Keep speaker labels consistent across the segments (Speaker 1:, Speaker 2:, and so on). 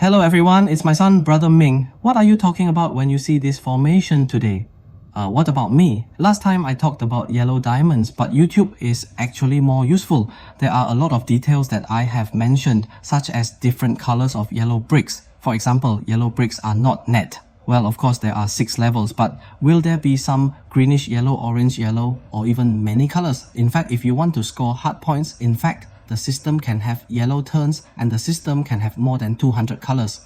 Speaker 1: Hello everyone, it's my son Brother Ming. What are you talking about when you see this formation today? What about me? Last time I talked about yellow diamonds, but YouTube is actually more useful. There are a lot of details that I have mentioned, such as different colors of yellow bricks. For example, yellow bricks are not net. Well, of course there are 6 levels, but will there be some greenish yellow, orange yellow, or even many colors? In fact, if you want to score hard points, the system can have yellow turns and the system can have more than 200 colors.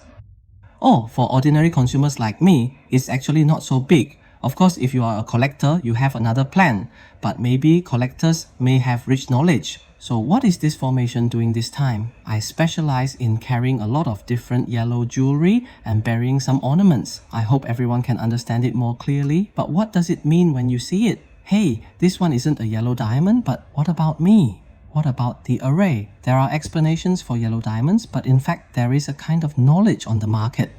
Speaker 1: Oh, for ordinary consumers like me, it's actually not so big. Of course, if you are a collector, you have another plan, but maybe collectors may have rich knowledge. So what is this formation doing this time? I specialize in carrying a lot of different yellow jewelry and burying some ornaments. I hope everyone can understand it more clearly, but what does it mean when you see it? Hey, this one isn't a yellow diamond, but what about me? What about the array? There are explanations for yellow diamonds, but in fact there is a kind of knowledge on the market.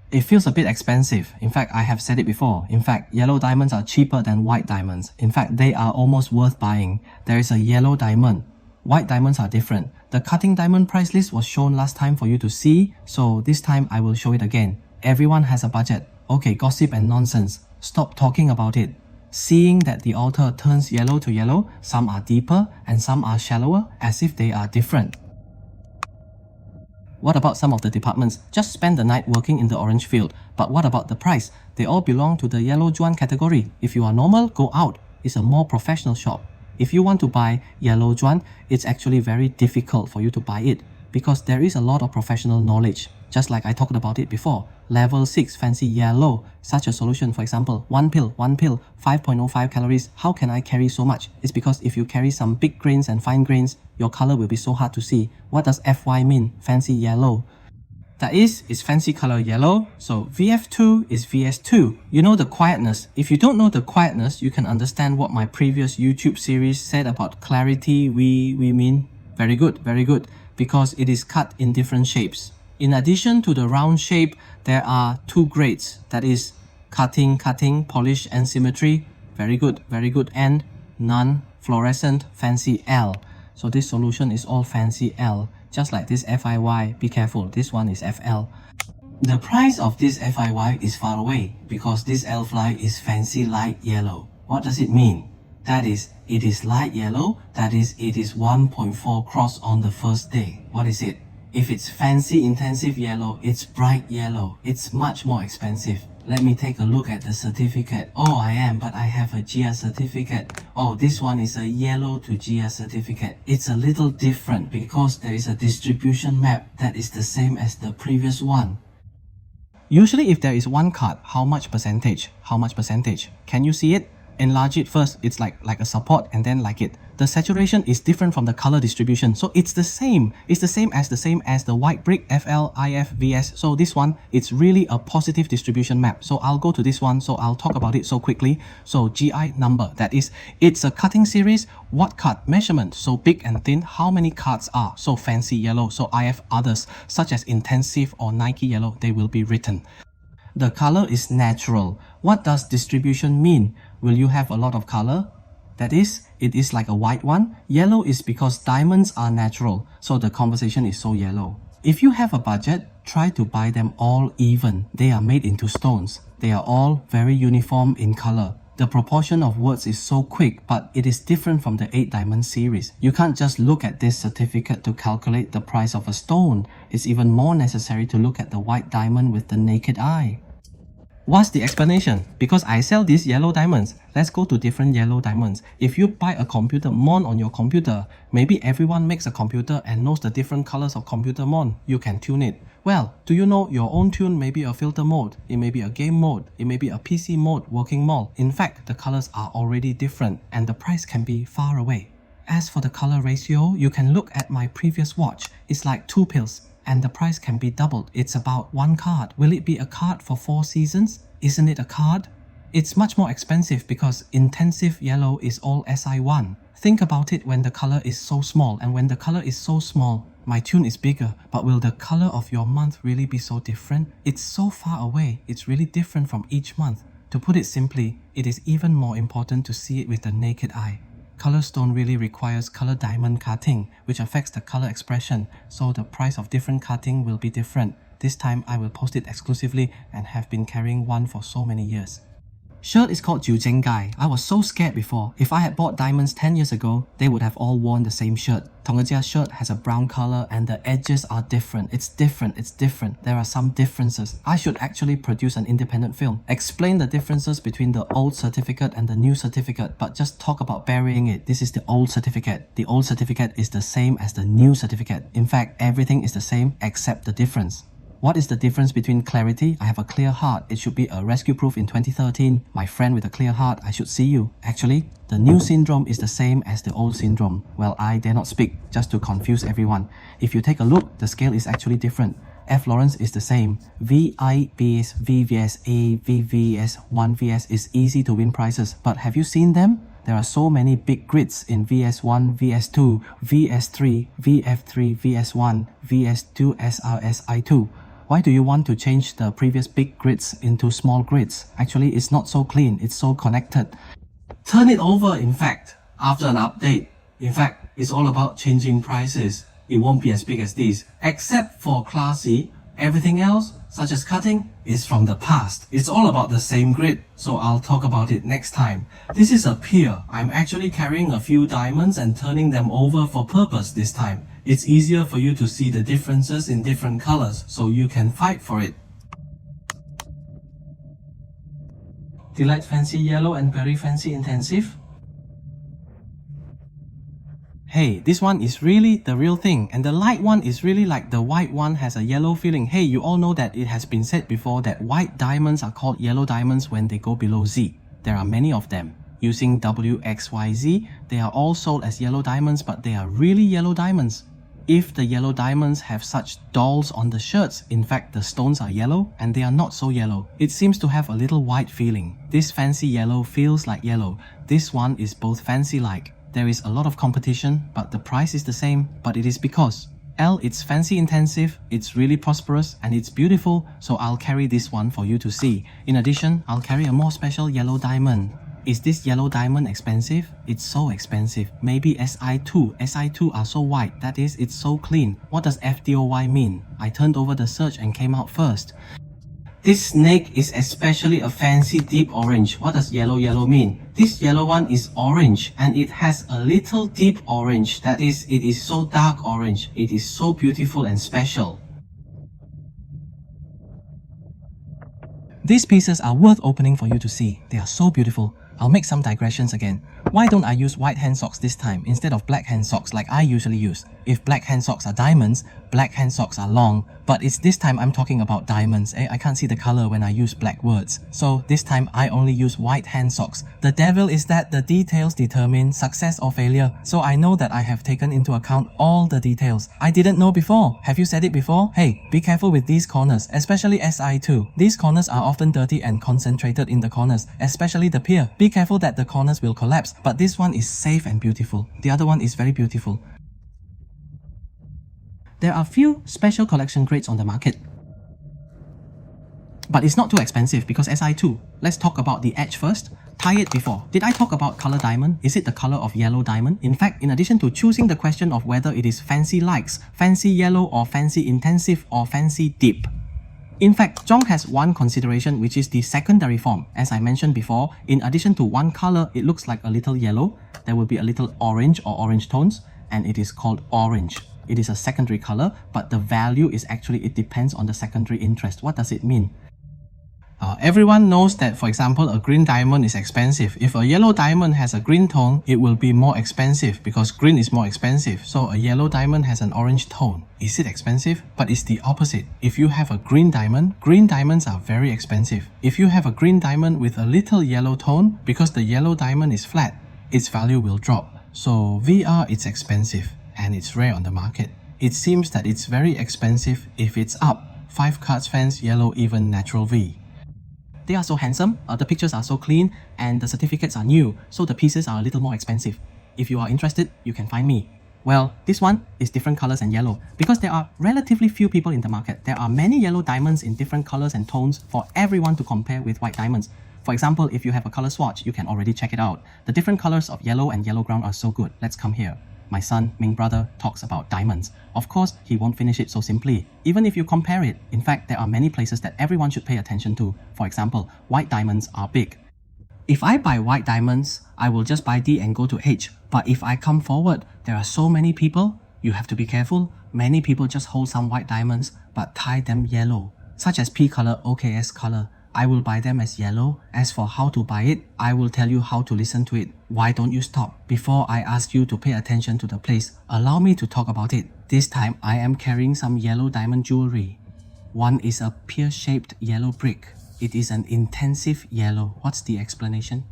Speaker 1: It feels a bit expensive. In fact, I have said it before. In fact, yellow diamonds are cheaper than white diamonds. In fact, they are almost worth buying. There is a yellow diamond. White diamonds are different. The cutting diamond price list was shown last time for you to see, so this time I will show it again. Everyone has a budget. Okay, gossip and nonsense. Stop talking about it. Seeing that the altar turns yellow to yellow, some are deeper and some are shallower, as if they are different. What about some of the departments? Just spend the night working in the orange field. But what about the price? They all belong to the yellow juan category. If you are normal, go out. It's a more professional shop. If you want to buy yellow juan, it's actually very difficult for you to buy it because there is a lot of professional knowledge. Just like I talked about it before. Level 6 fancy yellow. Such a solution, for example, one pill, 5.05 calories. How can I carry so much? It's because if you carry some big grains and fine grains, your color will be so hard to see. What does FY mean? Fancy yellow. That is, it's fancy color yellow. So VF2 is VS2. You know the quietness. If you don't know the quietness, you can understand what my previous YouTube series said about clarity. We mean very good, because it is cut in different shapes. In addition to the round shape, there are 2 grades. That is cutting, polish and symmetry. Very good, and non-fluorescent fancy L. So this solution is all fancy L. Just like this FIY, be careful, this one is FL. The price of this FIY is far away because this L fly is fancy light yellow. What does it mean? That is, it is light yellow, that is, it is 1.4 cross on the first day. What is it? If it's fancy intensive yellow, it's bright yellow. It's much more expensive. Let me take a look at the certificate. Oh, I am, but I have a GIA certificate. Oh, this one is a yellow to GIA certificate. It's a little different because there is a distribution map that is the same as the previous one. Usually if there is one card, how much percentage? Can you see it? Enlarge it first. It's like a support and then like it. The saturation is different from the color distribution, so it's the same. It's the same as the white brick FL, IF, VS. So this one, it's really a positive distribution map. So I'll go to this one, so I'll talk about it so quickly. So GI number, that is, it's a cutting series. What cut? Measurement. So big and thin, how many cards are? So fancy yellow, so IF others, such as intensive or Nike yellow, they will be written. The color is natural. What does distribution mean? Will you have a lot of color? That is, it is like a white one. Yellow is because diamonds are natural, so the conversation is so yellow. If you have a budget, try to buy them all even. They are made into stones. They are all very uniform in color. The proportion of words is so quick, but it is different from the 8 diamond series. You can't just look at this certificate to calculate the price of a stone. It's even more necessary to look at the white diamond with the naked eye. What's the explanation? Because I sell these yellow diamonds. Let's go to different yellow diamonds. If you buy a computer mon on your computer, maybe everyone makes a computer and knows the different colors of computer mon. You can tune it. Well, do you know your own tune may be a filter mode, it may be a game mode, it may be a PC mode, working mode. In fact, the colors are already different and the price can be far away. As for the color ratio, you can look at my previous watch. It's like 2 pills. And the price can be doubled. It's about 1 card. Will it be a card for 4 seasons? Isn't it a card? It's much more expensive because intensive yellow is all SI1. Think about it when the color is so small, and when the color is so small, my tune is bigger, but will the color of your month really be so different? It's so far away, it's really different from each month. To put it simply, it is even more important to see it with the naked eye. Color stone really requires color diamond cutting, which affects the color expression, so the price of different cutting will be different. This time I will post it exclusively and have been carrying one for so many years. Shirt is called Gai. I was so scared before. If I had bought diamonds 10 years ago, they would have all worn the same shirt. Tongajia's shirt has a brown color and the edges are different. It's different. There are some differences. I should actually produce an independent film. Explain the differences between the old certificate and the new certificate, but just talk about burying it. This is the old certificate. The old certificate is the same as the new certificate. In fact, everything is the same except the difference. What is the difference between clarity? I have a clear heart. It should be a rescue proof in 2013. My friend with a clear heart, I should see you. Actually, the new syndrome is the same as the old syndrome. Well, I dare not speak, just to confuse everyone. If you take a look, the scale is actually different. F. Lawrence is the same. VI, VS, VVS, A, VVS, 1VS is easy to win prizes. But have you seen them? There are so many big grids in VS1, VS2, VS3, VF3, VS1, VS2, SRS, I2. Why do you want to change the previous big grids into small grids? Actually, it's not so clean, it's so connected. Turn it over, in fact, after an update. In fact, it's all about changing prices. It won't be as big as these, except for classy. Everything else, such as cutting, is from the past. It's all about the same grid, so I'll talk about it next time. This is a pier. I'm actually carrying a few diamonds and turning them over for purpose this time. It's easier for you to see the differences in different colors, so you can fight for it. Delight Fancy Yellow and Very Fancy Intensive. Hey, this one is really the real thing, and the light one is really like the white one has a yellow feeling. Hey, you all know that it has been said before that white diamonds are called yellow diamonds when they go below Z. There are many of them. Using WXYZ, they are all sold as yellow diamonds, but they are really yellow diamonds. If the yellow diamonds have such dolls on the shirts, in fact the stones are yellow and they are not so yellow. It seems to have a little white feeling. This fancy yellow feels like yellow. This one is both fancy-like. There is a lot of competition, but the price is the same. But it is because L, it's fancy intensive, it's really prosperous, and it's beautiful, so I'll carry this one for you to see. In addition, I'll carry a more special yellow diamond. Is this yellow diamond expensive? It's so expensive. Maybe SI2. SI2 are so white, that is, it's so clean. What does FDOY mean? I turned over the search and came out first. This snake is especially a fancy deep orange. What does yellow mean? This yellow one is orange and it has a little deep orange. That is, it is so dark orange. It is so beautiful and special. These pieces are worth opening for you to see. They are so beautiful. I'll make some digressions again. Why don't I use white hand socks this time instead of black hand socks like I usually use? If black hand socks are diamonds, black hand socks are long, but it's this time I'm talking about diamonds. I can't see the color when I use black words. So this time I only use white hand socks. The devil is that the details determine success or failure. So I know that I have taken into account all the details. I didn't know before. Have you said it before? Hey, be careful with these corners, especially SI2. These corners are often dirty and concentrated in the corners, especially the pier. Be careful that the corners will collapse, but this one is safe and beautiful. The other one is very beautiful. There are few special collection grades on the market, but it's not too expensive because SI2. Let's talk about the edge first. Tie it before. Did I talk about color diamond? Is it the color of yellow diamond? In fact, in addition to choosing the question of whether it is fancy likes, fancy yellow or fancy intensive or fancy deep, in fact, Zhong has one consideration, which is the secondary form. As I mentioned before, in addition to one color, it looks like a little yellow. There will be a little orange or orange tones, and it is called orange. It is a secondary color, but the value is actually, it depends on the secondary interest. What does it mean? Everyone knows that, for example, a green diamond is expensive. If a yellow diamond has a green tone, it will be more expensive because green is more expensive. So a yellow diamond has an orange tone. Is it expensive? But it's the opposite. If you have a green diamonds are very expensive. If you have a green diamond with a little yellow tone, because the yellow diamond is flat, its value will drop. So VR, it's expensive and it's rare on the market. It seems that it's very expensive if it's up. 5 cards fans, yellow, even natural V. They are so handsome, the pictures are so clean, and the certificates are new, so the pieces are a little more expensive. If you are interested, you can find me. Well, this one is different colors and yellow because there are relatively few people in the market. There are many yellow diamonds in different colors and tones for everyone to compare with white diamonds. For example, if you have a color swatch, you can already check it out. The different colors of yellow and yellow ground are so good. Let's come here. My son, Ming brother, talks about diamonds. Of course, he won't finish it so simply. Even if you compare it, in fact, there are many places that everyone should pay attention to. For example, white diamonds are big. If I buy white diamonds, I will just buy D and go to H. But if I come forward, there are so many people, you have to be careful. Many people just hold some white diamonds, but tie them yellow, such as P color, OKS color. I will buy them as yellow. As for how to buy it, I will tell you how to listen to it. Why don't you stop? Before I ask you to pay attention to the place, allow me to talk about it. This time, I am carrying some yellow diamond jewelry. One is a pear-shaped yellow brick. It is an intensive yellow. What's the explanation?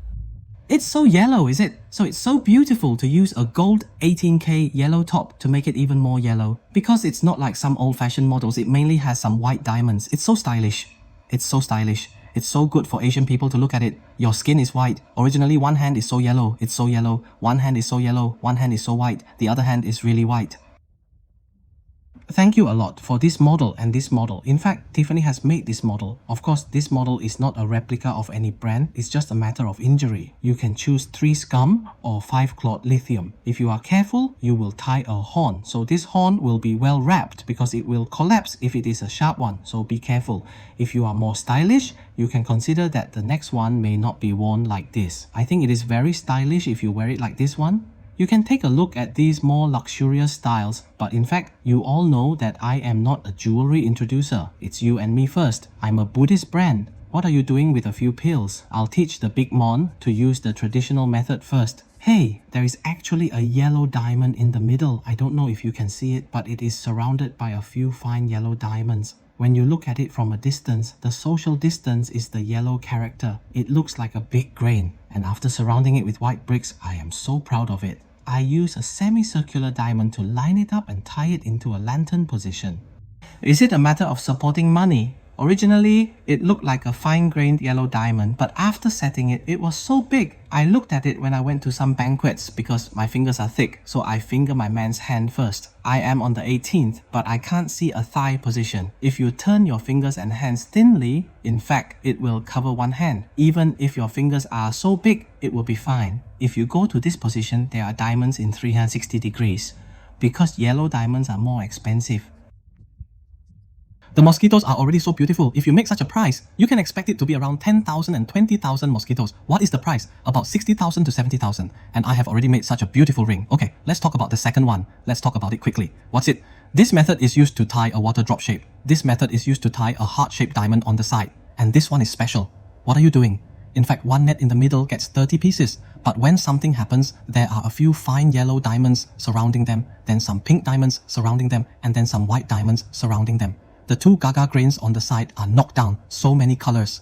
Speaker 1: It's so yellow, is it? So it's so beautiful to use a gold 18K yellow top to make it even more yellow. Because it's not like some old-fashioned models, it mainly has some white diamonds. It's so stylish. It's so stylish. It's so good for Asian people to look at it. Your skin is white. Originally, one hand is so yellow. It's so yellow. One hand is so yellow. One hand is so white. The other hand is really white. Thank you a lot for this model and this model. In fact, Tiffany has made this model. Of course, this model is not a replica of any brand. It's just a matter of injury. You can choose 3 scum or 5 cloth lithium. If you are careful, you will tie a horn. So this horn will be well wrapped because it will collapse if it is a sharp one. So be careful. If you are more stylish, you can consider that the next one may not be worn like this. I think it is very stylish if you wear it like this one. You can take a look at these more luxurious styles, but in fact, you all know that I am not a jewelry introducer. It's you and me first. I'm a Buddhist brand. What are you doing with a few pills? I'll teach the big mon to use the traditional method first. Hey, there is actually a yellow diamond in the middle. I don't know if you can see it, but it is surrounded by a few fine yellow diamonds. When you look at it from a distance, the social distance is the yellow character. It looks like a big grain, and after surrounding it with white bricks, I am so proud of it. I use a semicircular diamond to line it up and tie it into a lantern position. Is it a matter of supporting money? Originally, it looked like a fine-grained yellow diamond, but after setting it, it was so big. I looked at it when I went to some banquets because my fingers are thick, so I finger my man's hand first. I am on the 18th, but I can't see a thigh position. If you turn your fingers and hands thinly, in fact, it will cover one hand. Even if your fingers are so big, it will be fine. If you go to this position, there are diamonds in 360 degrees. Because yellow diamonds are more expensive. The mosquitoes are already so beautiful. If you make such a price, you can expect it to be around 10,000 and 20,000 mosquitoes. What is the price? About 60,000 to 70,000. And I have already made such a beautiful ring. Okay, let's talk about the second one. Let's talk about it quickly. What's it? This method is used to tie a water drop shape. This method is used to tie a heart-shaped diamond on the side. And this one is special. What are you doing? In fact, one net in the middle gets 30 pieces. But when something happens, there are a few fine yellow diamonds surrounding them, then some pink diamonds surrounding them, and then some white diamonds surrounding them. The 2 Gaga grains on the side are knocked down, so many colors.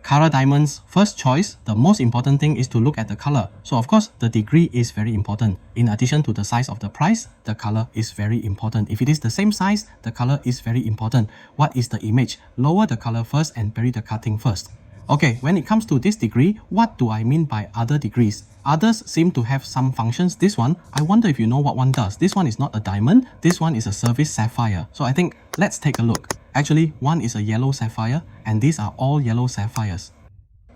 Speaker 1: Carat diamonds, first choice, the most important thing is to look at the color. So of course, the degree is very important. In addition to the size of the price, the color is very important. If it is the same size, the color is very important. What is the image? Lower the color first and bury the cutting first. Okay, when it comes to this degree, what do I mean by other degrees? Others seem to have some functions. This one, I wonder if you know what one does. This one is not a diamond. This one is a service sapphire. So I think, let's take a look. Actually, one is a yellow sapphire, and these are all yellow sapphires.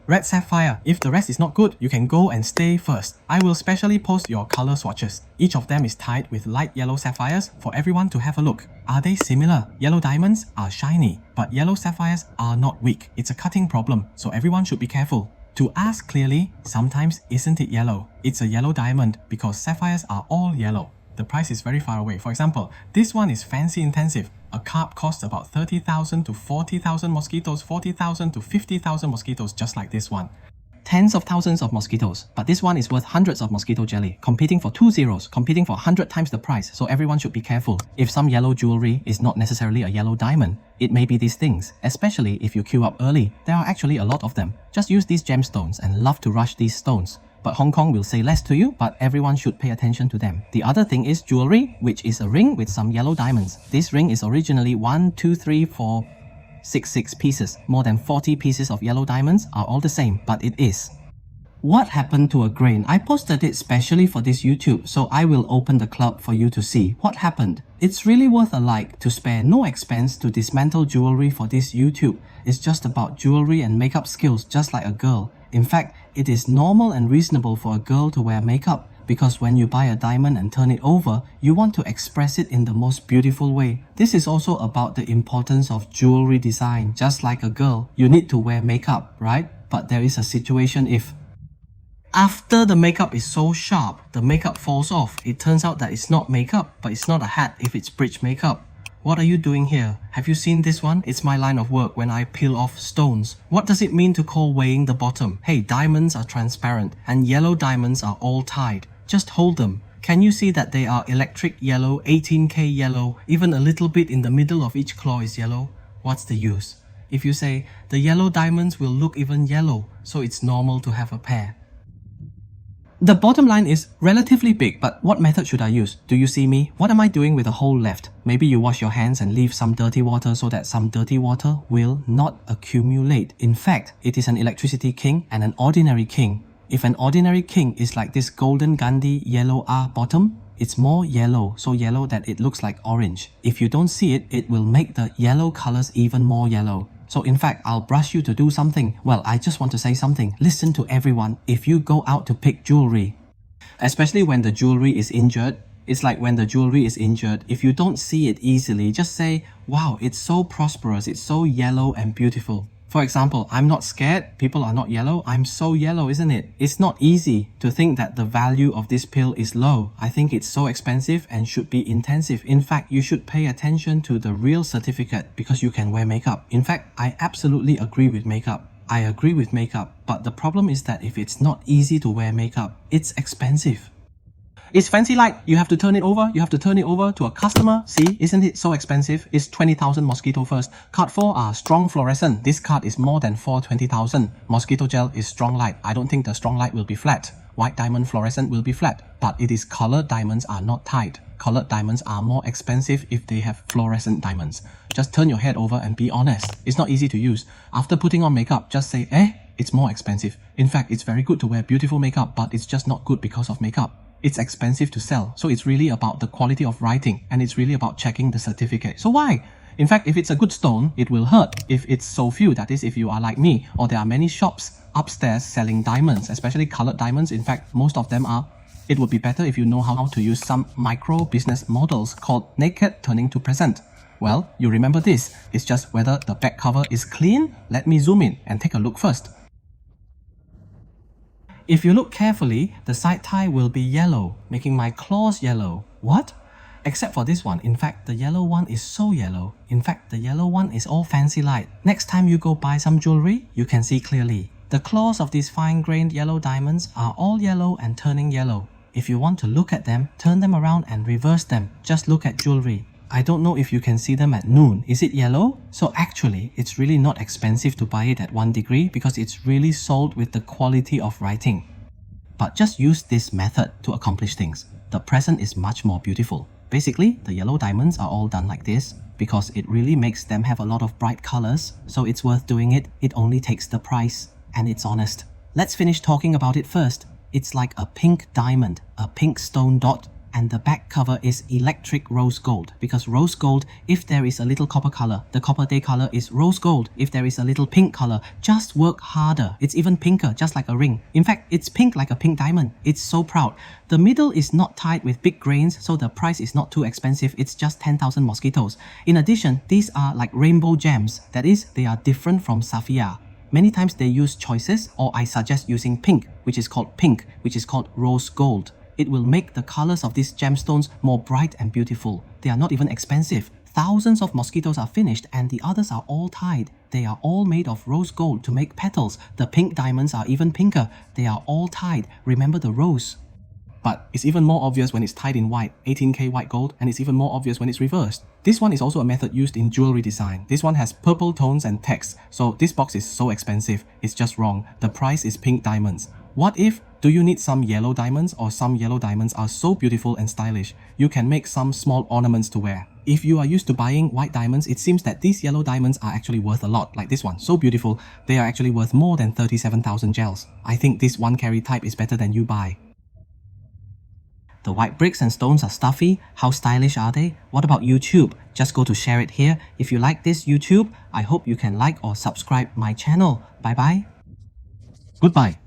Speaker 1: Red sapphire, if the rest is not good, you can go and stay first. I will specially post your color swatches. Each of them is tied with light yellow sapphires for everyone to have a look. Are they similar? Yellow diamonds are shiny, but yellow sapphires are not weak. It's a cutting problem, so everyone should be careful. To ask clearly, sometimes isn't it yellow? It's a yellow diamond because sapphires are all yellow. The price is very far away. For example, this one is fancy intensive. A carp costs about 30,000 to 40,000 mosquitoes, 40,000 to 50,000 mosquitoes, just like this one. Tens of thousands of mosquitoes, but this one is worth hundreds of mosquito jelly, competing for 2 zeros, competing for 100 times the price, so everyone should be careful. If some yellow jewelry is not necessarily a yellow diamond, it may be these things, especially if you queue up early. There are actually a lot of them. Just use these gemstones and love to rush these stones. But Hong Kong will say less to you, but everyone should pay attention to them. The other thing is jewelry, which is a ring with some yellow diamonds. This ring is originally 1, 2, 3, 4, 6 pieces. More than 40 pieces of yellow diamonds are all the same, but it is. What happened to a grain? I posted it specially for this YouTube, so I will open the club for you to see what happened. It's really worth a like to spare no expense to dismantle jewelry for this YouTube. It's just about jewelry and makeup skills, just like a girl. In fact, it is normal and reasonable for a girl to wear makeup, because when you buy a diamond and turn it over, you want to express it in the most beautiful way. This is also about the importance of jewelry design. Just like a girl, you need to wear makeup, right? But there is a situation if after the makeup is so sharp, the makeup falls off. It turns out that it's not makeup, but it's not a hat if it's bridge makeup. What are you doing here? Have you seen this one? It's my line of work when I peel off stones. What does it mean to call weighing the bottom? Hey, diamonds are transparent and yellow diamonds are all tied. Just hold them. Can you see that they are electric yellow, 18K yellow, even a little bit in the middle of each claw is yellow? What's the use? If you say, the yellow diamonds will look even yellow, so it's normal to have a pair. The bottom line is relatively big, but what method should I use? Do you see me? What am I doing with the hole left? Maybe you wash your hands and leave some dirty water so that some dirty water will not accumulate. In fact, it is an electricity king and an ordinary king. If an ordinary king is like this golden Gandhi yellow R bottom, it's more yellow, so yellow that it looks like orange. If you don't see it, it will make the yellow colors even more yellow. So in fact, I'll brush you to do something. Well, I just want to say something. Listen to everyone. If you go out to pick jewelry, especially when the jewelry is injured, it's like when the jewelry is injured, if you don't see it easily, just say, wow, it's so prosperous, it's so yellow and beautiful. For example, I'm not scared, people are not yellow, I'm so yellow, isn't it? It's not easy to think that the value of this pill is low. I think it's so expensive and should be intensive. In fact, you should pay attention to the real certificate because you can wear makeup. In fact, I absolutely agree with makeup. I agree with makeup, but the problem is that if it's not easy to wear makeup, it's expensive. It's fancy light. You have to turn it over. You have to turn it over to a customer. See, isn't it so expensive? It's 20,000 mosquito first. Card 4 are strong fluorescent. This card is more than 420,000. Mosquito gel is strong light. I don't think the strong light will be flat. White diamond fluorescent will be flat. But it is colored diamonds are not tied. Colored diamonds are more expensive if they have fluorescent diamonds. Just turn your head over and be honest. It's not easy to use. After putting on makeup, just say, it's more expensive. In fact, it's very good to wear beautiful makeup, but it's just not good because of makeup. It's expensive to sell, so it's really about the quality of writing and it's really about checking the certificate. So why? In fact, if it's a good stone, it will hurt. If it's so few, that is if you are like me, or there are many shops upstairs selling diamonds, especially colored diamonds. In fact, most of them are. It would be better if you know how to use some micro business models called naked turning to present. Well, you remember this. It's just whether the back cover is clean. Let me zoom in and take a look first. If you look carefully, the side tie will be yellow, making my claws yellow. What? Except for this one. In fact, the yellow one is so yellow. In fact, the yellow one is all fancy light. Next time you go buy some jewelry, you can see clearly. The claws of these fine-grained yellow diamonds are all yellow and turning yellow. If you want to look at them, turn them around and reverse them. Just look at jewelry. I don't know if you can see them at noon. Is it yellow? So actually, it's really not expensive to buy it at 1 degree because it's really sold with the quality of writing. But just use this method to accomplish things. The present is much more beautiful. Basically, the yellow diamonds are all done like this because it really makes them have a lot of bright colors, so it's worth doing it. It only takes the price, and it's honest. Let's finish talking about it first. It's like a pink diamond, a pink stone dot, and the back cover is electric rose gold. Because rose gold, if there is a little copper color, the copper day color is rose gold. If there is a little pink color, just work harder. It's even pinker, just like a ring. In fact, it's pink like a pink diamond. It's so proud. The middle is not tied with big grains, so the price is not too expensive. It's just 10,000 mosquitoes. In addition, these are like rainbow gems. That is, they are different from sapphire. Many times they use choices, or I suggest using pink, which is called rose gold. It will make the colors of these gemstones more bright and beautiful. They are not even expensive. Thousands of mosquitoes are finished and the others are all tied. They are all made of rose gold to make petals. The pink diamonds are even pinker. They are all tied. Remember the rose. But it's even more obvious when it's tied in white, 18K white gold, and it's even more obvious when it's reversed. This one is also a method used in jewelry design. This one has purple tones and text. So this box is so expensive. It's just wrong. The price is pink diamonds. What if Do you need some yellow diamonds, or some yellow diamonds are so beautiful and stylish? You can make some small ornaments to wear. If you are used to buying white diamonds, it seems that these yellow diamonds are actually worth a lot, like this one, so beautiful. They are actually worth more than 37,000 gels. I think this 1 carat type is better than you buy. The white bricks and stones are stuffy. How stylish are they? What about YouTube? Just go to share it here. If you like this YouTube, I hope you can like or subscribe my channel. Bye bye. Goodbye.